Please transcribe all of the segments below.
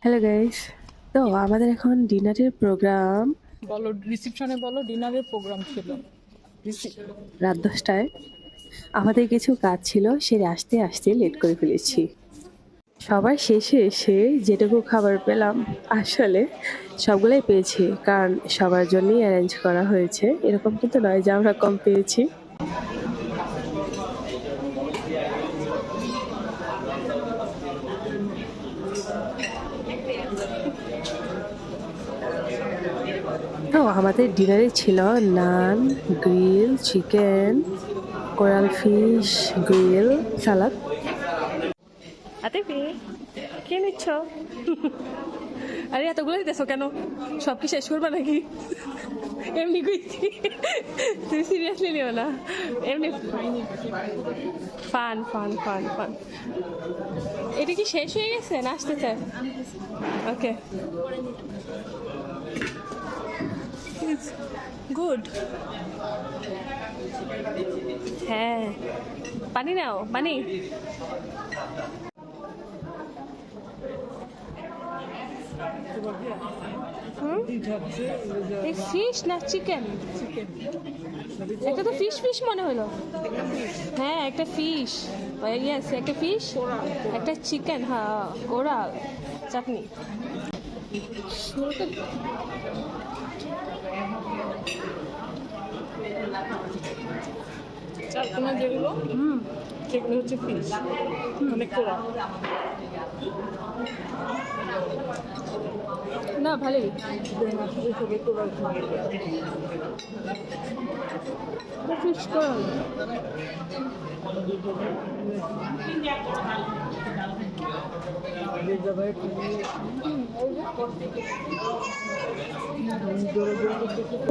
Hello guys. তো আমাদের এখন ডিনারের প্রোগ্রাম বলো রিসেপশনে বলো ডিনারের প্রোগ্রাম ছিল। রাত 10টায়। আমাদের কিছু কাজ ছিল, সেরে আসতে আসতে লেট করে ফেলেছি। সবার শেষে এসে যেটুকু খাবার পেলাম, আসলে সবগুলাই পেয়েছি, কারণ সবার জন্যই অ্যারেঞ্জ করা হয়েছে। এরকম কিন্তু নয় যে আমরা কম পেয়েছি। তো আমাদের ডিনারে ছিল নান, গ্রিল চিকেন, কোরাল ফিশ, গ্রিল, সালাদ। আতিফি, কি নিচ্ছ? আরে এতগুলো দিতেছো কেন? সব কি শেষ করবা নাকি? এমনি কইছি, তুমি সিরিয়াসলি নিও না। এমনি ফান ফান ফান ফান। এটা কি শেষ হয়ে গেছে না আসতেছে? ওকে, গুড। হ্যাঁ, পানি নাও, পানি। এই ফিশ না চিকেন? একটা তো ফিশ ফিশ মনে হলো। হ্যাঁ, একটা ফিশ। ইয়েস, একটা ফিশ, একটা চিকেন, হ্যাঁ, কোরাল, চাটনি। চারকোনা যেগুলো সেগুলো হচ্ছে ফিশ, মানে কোরা। না, ভালোই। আসলে সবাই কোরা ফিশ কোরাল।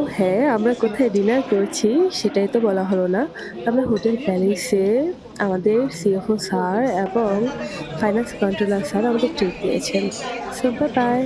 ও হ্যাঁ, আমরা কোথায় ডিনার করছি সেটাই তো বলা হলো না। আমরা হোটেল প্যালেসে, আমাদের সিএফও স্যার এবং ফাইন্যান্স কন্ট্রোলার স্যার আমাদের ট্রিট দিয়েছেন। So bye bye.